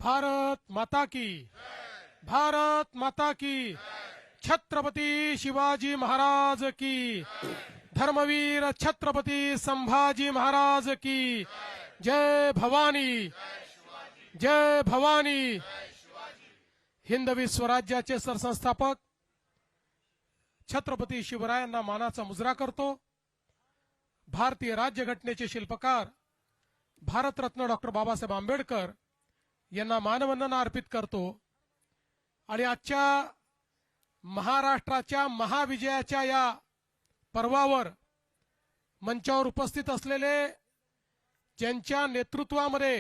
भारत माता की, भारत माता की, छत्रपती शिवाजी महाराज की, धर्मवीर छत्रपती संभाजी महाराज की, जय भवानी, जय भवानी। हिंदवी स्वराज्याचे सरसंस्थापक छत्रपती शिवरायांना मानाचा मुजरा करतो। भारतीय राज्यघटनेचे शिल्पकार भारतरत्न डॉक्टर बाबासाहेब आंबेडकर यांना मानवंदना अर्पित करतो। आणि आजच्या महाराष्ट्राच्या महाविजयाच्या या पर्वावर मंचावर उपस्थित असलेले, ज्यांच्या नेतृत्वामध्ये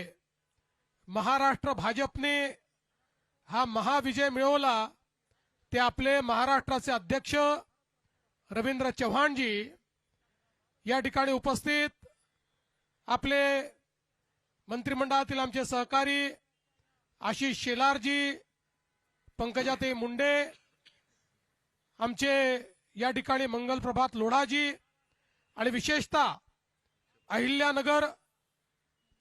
महाराष्ट्र भाजपने हा महाविजय मिळवला, ते आपले महाराष्ट्राचे अध्यक्ष रवींद्र चव्हाणजी, या ठिकाणी उपस्थित आपले मंत्रिमंडळातील आमचे सहकारी आशिष शेलारजी, पंकजाताई मुंडे, आमचे या ठिकाणी मंगलप्रभात लोढाजी, आणि विशेषतः अहिल्यानगर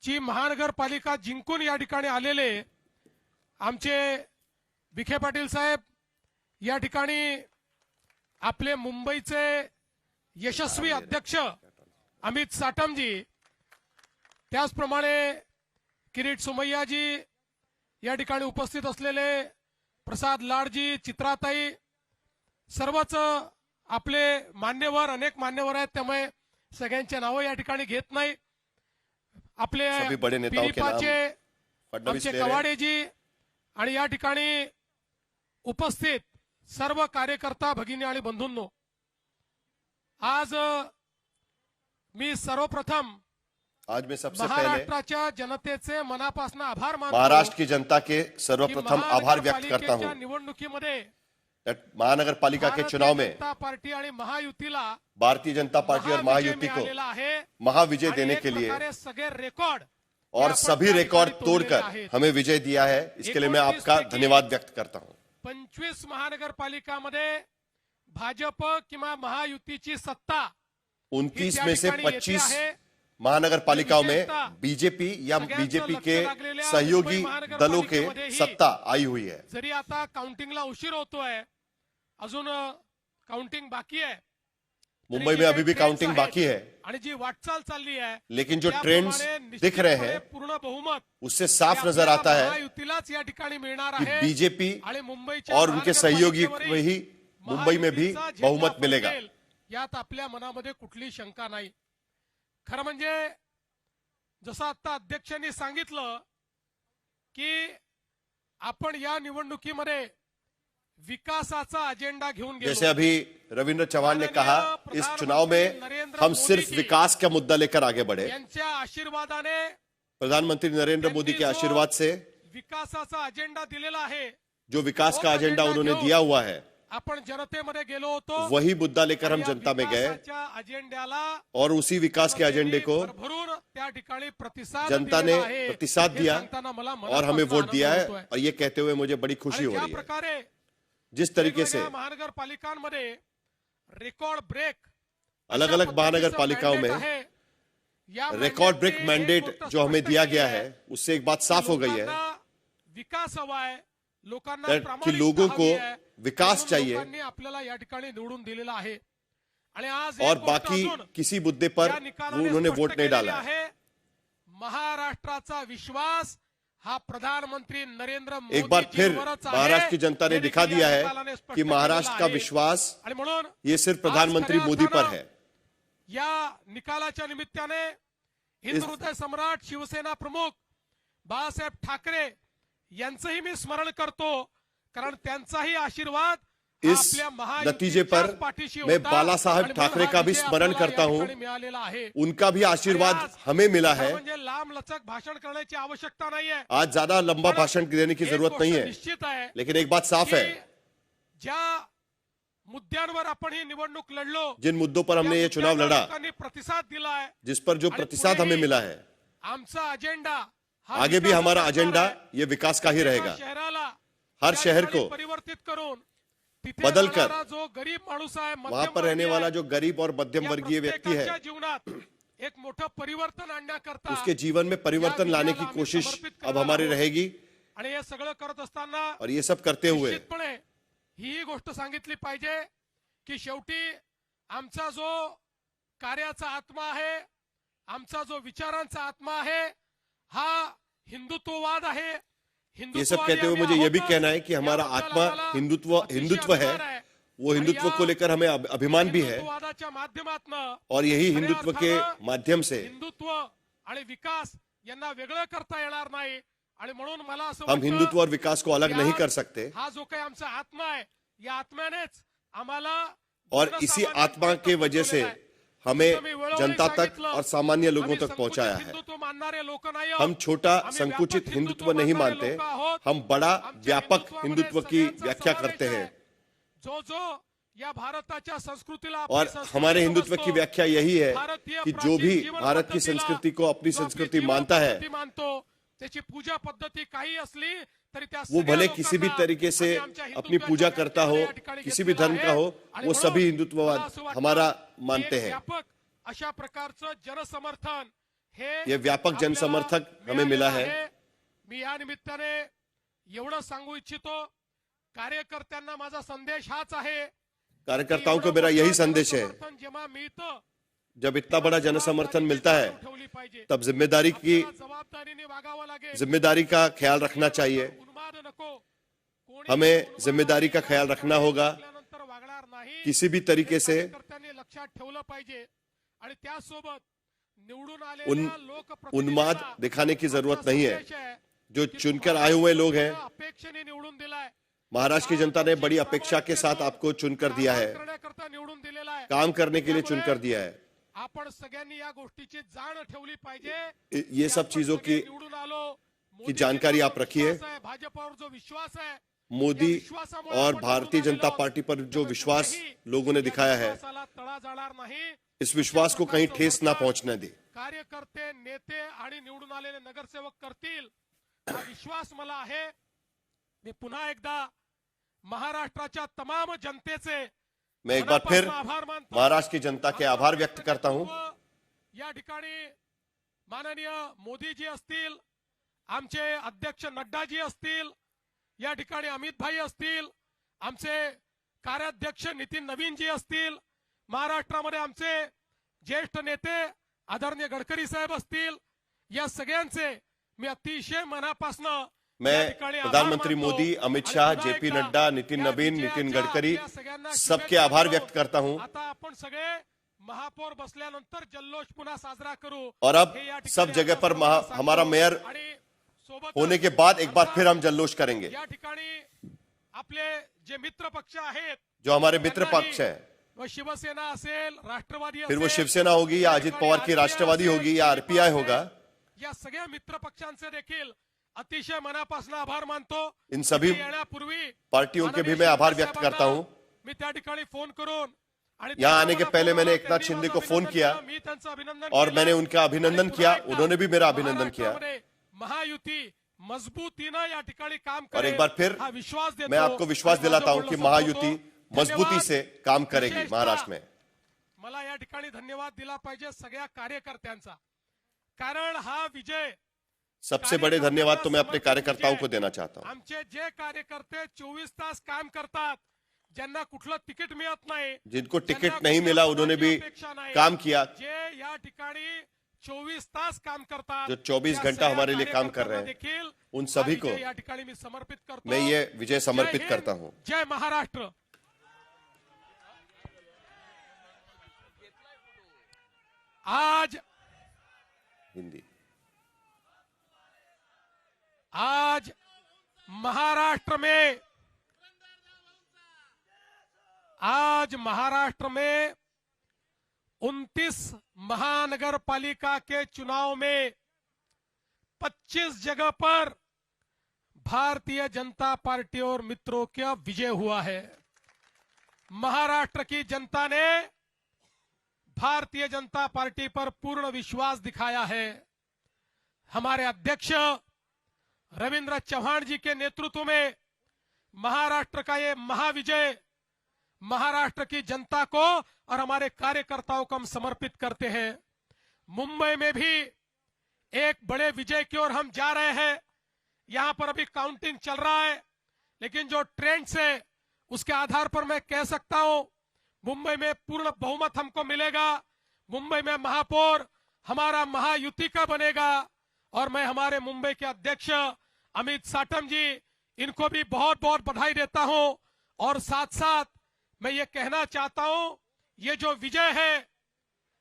ची महानगरपालिका जिंकून या ठिकाणी आलेले आमचे विखे पाटील साहेब, या ठिकाणी आपले मुंबईचे यशस्वी अध्यक्ष अमित साटमजी, त्याचप्रमाणे किरीट सोमय्याजी, या ठिकाणी उपस्थित असलेले प्रसाद लाडजी, चित्राताई, सर्वच आपले मान्यवर, अनेक मान्यवर आहेत, त्यामुळे सगळ्यांचे नाव या ठिकाणी घेत नाही। आपले पिरिपाचे आमचे कवाडेजी आणि या ठिकाणी उपस्थित सर्व कार्यकर्ता भगिनी आणि बंधूंनो, आज मी सर्वप्रथम सबसे पहले महाराष्ट्राच्या जनतेचे मनापासून आभार मानतो। महाराष्ट्र की जनता के सर्वप्रथम आभार व्यक्त करता हूं। निवडणुकीमध्ये महानगर पालिका के चुनाव में जनता पार्टी आणि महायुतीला, भारतीय जनता पार्टी और महायुति को महाविजय देने के लिए सगळे रेकॉर्ड और सभी रिकॉर्ड तोड़कर हमें विजय दिया है। इसके लिए मैं आपका धन्यवाद व्यक्त करता हूं। 25 महानगरपालिकामध्ये भाजप किंवा महायुतीची सत्ता, 29 में से 25 महानगर पालिकाओं में बीजेपी या बीजेपी के सहयोगी दलों के सत्ता आई हुई है। जरी आता काउंटिंगला उशीर होतोय, अजून काउंटिंग बाकी है, मुंबई में अभी भी काउंटिंग बाकी है, आणि जी वाटचाल चालली है, लेकिन जो ट्रेंड्स दिख रहे हैं पूर्ण बहुमत उससे साफ नजर आता है महायुतीलाच या ठिकाणी मिळणार कि आहे। बीजेपी आणि मुंबईच्या और उनके सहयोगी को ही मुंबई में भी बहुमत मिलेगा। यात आपल्या मनामध्ये कुठली शंका नाही। खरं म्हणजे जसं आता अध्यक्षांनी सांगितलं की आपण या निवडणुकीमध्ये विकासाचा अजेंडा घेऊन गेलो। जैसे अभी रविंद्र चौहान ने कहा, इस चुनाव में हम सिर्फ विकास का मुद्दा लेकर आगे बढ़े। यांच्या आशीर्वादाने, प्रधानमंत्री नरेंद्र मोदी के आशीर्वाद से विकासाचा अजेंडा दिलेला आहे, जो विकास का एजेंडा उन्होंने दिया हुआ है, आपण जनतेमध्ये गेलो होतो, वही मुद्दा लेकर हम जनता में गए अजेंड्याला और उसी विकास के एजेंडे को त्या ठिकाणी प्रतिसाद जनता ने प्रतिसाद दिया और हमें वोट दिया है। और ये कहते हुए मुझे बड़ी खुशी हो रही है, जिस तरीके से महानगरपालिकांमध्ये रिकॉर्ड ब्रेक, अलग अलग महानगर पालिकाओं में रिकॉर्ड ब्रेक मैंडेट जो हमें दिया गया है, उससे एक बात साफ हो गई है विकास हवा है, लोकांना कि लोगों को विकास चाहिए आपल्याला या ठिकाणी निवडून दिलेला आहे। आणि आज और बाकी किसी मुद्दे पर उन्होंने वोट नहीं डाला है। महाराष्ट्राचा विश्वास हा प्रधानमंत्री नरेंद्र मोदी, एक बार फिर महाराष्ट्र की जनता ने दिखा दिया है कि महाराष्ट्र का विश्वास ये सिर्फ प्रधानमंत्री मोदी पर है। या निकालाच्या निमित्ताने हिंदू हृदय सम्राट शिवसेना प्रमुख बाळासाहेब ठाकरे यांचंही मी स्मरण करतो, कारण त्यांचाही आशीर्वाद इस नतीजे पर मैं बाला साहब ठाकरे का भी स्मरण करता हूं। उनका भी आशीर्वाद हमें मिला है। लांब लचक भाषण करण्याची आवश्यकता नहीं है, आज ज्यादा लंबा भाषण देने की जरूरत नहीं है, निश्चित है, लेकिन एक बात साफ है, ज्या मुद्द्यांवर आपण ही निवडणूक लढलो, जिन मुद्दों पर हमने ये चुनाव लड़ा, प्रतिसाद दिला है, जिस पर जो प्रतिसाद हमें मिला है, आमचा अजेंडा, आगे भी हमारा एजेंडा ये विकास का ही रहेगा। हर शहर को परिवर्तित करून बदलकर जो गरीब माणूस आहे, वहां पर रहने वाला जो गरीब और मध्यम वर्गीय व्यक्ति है, जीवनात एक मोठं परिवर्तन आणण्याकरता उसके जीवन में परिवर्तन लाने की कोशिश अब हमारी रहेगी। आणि हे सगळं करत असताना और ये सब करते हुए निश्चितपणे ही गोष्ट सांगितली पाहिजे की शेवटी आमचा जो कार्याचा आत्मा आहे, आमचा जो विचारांचा आत्मा आहे, हा हिंदुत्ववाद आहे। ये सब कहते हुए मुझे ये भी कहना है कि हमारा आत्मा हिंदुत्व है, वो हिंदुत्व को लेकर हमें अभिमान भी है, हिंदुत्ववादाच्या माध्यमातून और यही हिंदुत्व के माध्यम से हिंदुत्व आणि विकास यांना वेगळं करता येणार नाही। आणि म्हणून मला असं हम वाटतं हिंदुत्व और विकास को अलग नहीं कर सकते, हा जो काही आमचा आत्मा आहे, या आत्म्यानेच आम्हाला और इसी आत्मा के वजह से हमें जनता तक और सामान्य लोगों तक पहुंचाया है। हिंदुत्व मानणारे लोक नाही, हम छोटा संकुचित हिंदुत्व नहीं मानते, हम बड़ा व्यापक हिंदुत्व की व्याख्या करते हैं। जो या भारताच्या संस्कृतीला और हमारे हिंदुत्व की व्याख्या यही है कि जो भी भारत की संस्कृति को अपनी संस्कृति मानता है, त्याची पूजा पद्धती काही असली तरी त्या वो भले किसी भी तरीके से अपनी पूजा करता हो, किसी भी धर्म का हो, वो सभी हिंदुत्ववाद हमारा मानते हैं। व्यापक अशा प्रकारचं जनसमर्थन हे ये व्यापक जनसमर्थक हमें मिला है। मी या निमित्ताने एवढं सांगू इच्छितो, कार्यकर्त्यांना माझा संदेश हाच आहे, कार्यकर्ताओं को मेरा यही संदेश है, जेव्हा मिळतं जब इतना बड़ा जनसमर्थन मिलता है ठेवली पाहिजे, तब जबाबदारीने वागावं लागेल, जिम्मेदारी का ख्याल रखना चाहिए। उन्माद नको, कोणी हमें जिम्मेदारी का ख्याल रखना होगा, नंतर वागणार नाही, किसी भी तरीके से कार्यकर्त्यांनी लक्षात ठेवलं पाहिजे। आणि त्यासोबत निवडून आलेल्या लोकप्रतिनिधींना उन्माद दिखाने की जरूरत नहीं है। संदेश आहे, जो चुनकर आए हुए लोग हैं, अपेक्षेने निवडून दिलाय, महाराष्ट्र की जनता ने बड़ी अपेक्षा के साथ आपको चुनकर दिया है, करण्याकरता निवडून दिलेला आहे। काम करने के लिए चुनकर दिया है। आपण सगळ्यांनी या गोष्टीची जाण ठेवली पाहिजे। ये सब चीजों की निवडून आलो, की जानकारी आप रखिए। भाजपावर जो विश्वास है, मोदी और भारतीय जनता पार्टी पर जो विश्वास लोगों ने दिखाया है, तळा जाणार नाही। इस विश्वास को कहीं ठेस ना पहुंचने दे। कार्यकर्ते, नेते आणि निवडून आलेले नगरसेवक करतील, हा विश्वास मला आहे। मी पुन्हा एकदा महाराष्ट्राच्या तमाम जनतेचे मैं एक बार फिर आभार मानतो। महाराष्ट्र की जनता के आभार व्यक्त करता हूं। या ठिकाणी माननीय मोदीजी असतील, आमचे अध्यक्ष नड्डाजी असतील, या ठिकाणी अमित भाई असतील, आमचे कार्याध्यक्ष नितीन नवीनजी असतील, महाराष्ट्रामध्ये आमचे ज्येष्ठ नेते आदरणीय गडकरी साहेब असतील, या सगळ्यांचे मी अतिशय मनापासून मैं प्रधानमंत्री मोदी, अमित शाह, जेपी नड्डा, नितिन नवीन, नितिन गडकरी सबके आभार व्यक्त करता हूं। आता आपण सगळे महापौर बसल्यानंतर जल्लोष पुन्हा साजरा करू, और अब सब जगह पर हमारा मेयर होने के बाद एक बार फिर हम जल्लोष करेंगे। या ठिकाणी आपले जे मित्र पक्ष आहेत, जो हमारे मित्र पक्ष है, वो शिवसेना असेल, राष्ट्रवादी फिर वो असेल, शिवसेना होगी या अजित पवार की राष्ट्रवादी होगी या आरपीआई होगा, या सगळ्या मित्र पक्षांचे देखील अतिशय मनापासून आभार मानतो। इन सभी येण्यापूर्वी पार्टियों के भी मैं आभार व्यक्त करता हूं। मी त्या ठिकाणी फोन करून आणि यहाँ आने के पहले मैंने एकनाथ शिंदे को फोन किया मी त्यांचं अभिनंदन और केलं। मैंने उनका अभिनंदन किया, उन्होंने भी मेरा अभिनंदन किया। महाराष्ट्रामध्ये महायुती मजबूतीनं या ठिकाणी काम और करेल, एक बार फिर हा विश्वास देतो। मैं आपको विश्वास आणि दिलाता हूं माझं कि बोलणं महायुति संपवतो। मजबूती धन्यवाद। से काम करेगी विशेषतः महाराष्ट्र में। मला या ठिकाणी धन्यवाद दिला पाहिजे सगळ्या कार्यकर्त्यांचा, कारण हा विजय सबसे बड़े धन्यवाद तो मैं अपने कार्यकर्ताओं को देना चाहता हूं। आमचे जे कार्यकर्ते 24 तास काम करतात, ज्यांना कुठलं तिकीट मिळत नाही, जिनको टिकट नहीं मिला उन्होंने भी काम किया, जे या ठिकाणी 24 तास काम करतात, जो 24 घंटा हमारे लिए काम कर रहे हैं, उन सभी को या ठिकाणी मी समर्पित करतो। मैं ये विजय समर्पित जय करता हिंद, हूं। जय महाराष्ट्र। आज हिंदी आज महाराष्ट्र में 29 महानगर पालिका के चुनाव में 25 जगह पर भारतीय जनता पार्टी और मित्रों का विजय हुआ है। महाराष्ट्र की जनता ने भारतीय जनता पार्टी पर पूर्ण विश्वास दिखाया है। हमारे अध्यक्ष रविंद्र चौहान जी के नेतृत्व में महाराष्ट्र का ये महाविजय महाराष्ट्र की जनता को और हमारे कार्यकर्ताओं को हम समर्पित करते हैं। मुंबई में भी एक बड़े विजय की ओर हम जा रहे हैं। यहां पर अभी काउंटिंग चल रहा है, लेकिन जो ट्रेंड्स है उसके आधार पर मैं कह सकता हूं मुंबई में पूर्ण बहुमत हमको मिलेगा। मुंबई में महापौर हमारा महायुति का बनेगा और मैं हमारे मुंबई के अध्यक्ष अमित साटम जी इनको भी बहुत बहुत बधाई देता हूं। और साथ साथ मैं ये कहना चाहता हूं, ये जो विजय है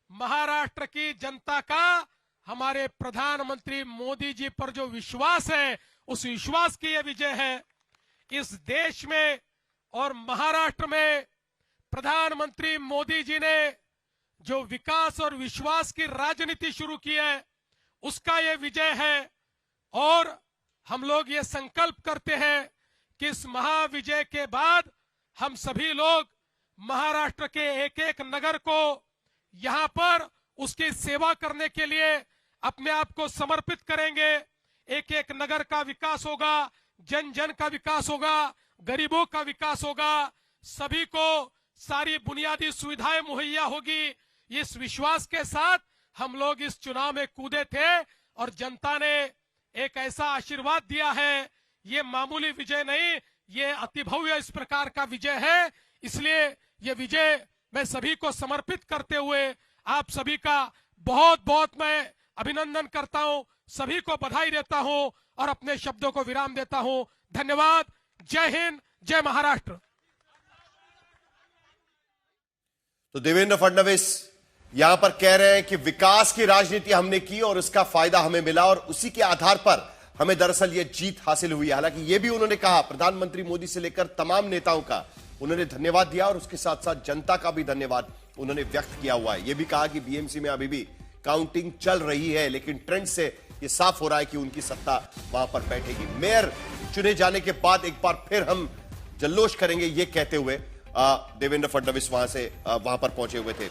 महाराष्ट्र की जनता का हमारे प्रधानमंत्री मोदी जी पर जो विश्वास है, उस विश्वास की ये विजय है। इस देश में और महाराष्ट्र में प्रधानमंत्री मोदी जी ने जो विकास और विश्वास की राजनीति शुरू की है, उसका ये विजय है। और हम लोग ये संकल्प करते हैं कि इस महाविजय के बाद हम सभी लोग महाराष्ट्र के एक एक नगर को यहां पर उसकी सेवा करने के लिए अपने आप को समर्पित करेंगे। एक एक नगर का विकास होगा, जन जन का विकास होगा, गरीबों का विकास होगा, सभी को सारी बुनियादी सुविधाएं मुहैया होगी। इस विश्वास के साथ हम लोग इस चुनाव में कूदे थे और जनता ने एक ऐसा आशीर्वाद दिया है। ये मामूली विजय नहीं, ये अतिभव्य इस प्रकार का विजय है। इसलिए ये विजय मैं सभी को समर्पित करते हुए आप सभी का बहुत बहुत मैं अभिनंदन करता हूं, सभी को बधाई देता हूं और अपने शब्दों को विराम देता हूं। धन्यवाद। जय हिंद, जय महाराष्ट्र। तो देवेंद्र फडणवीस यहां पर कह रहे हैं कि विकास की राजनीति हमने की और उसका फायदा हमें मिला और उसी के आधार पर हमें दरअसल यह जीत हासिल हुई है। हालांकि यह भी उन्होंने कहा, प्रधानमंत्री मोदी से लेकर तमाम नेताओं का उन्होंने धन्यवाद दिया और उसके साथ साथ जनता का भी धन्यवाद उन्होंने व्यक्त किया हुआ है। यह भी कहा कि बीएमसी में अभी भी काउंटिंग चल रही है, लेकिन ट्रेंड से यह साफ हो रहा है कि उनकी सत्ता वहां पर बैठेगी। मेयर चुने जाने के बाद एक बार फिर हम जल्लोश करेंगे, यह कहते हुए देवेंद्र फडणवीस वहां पर पहुंचे हुए थे।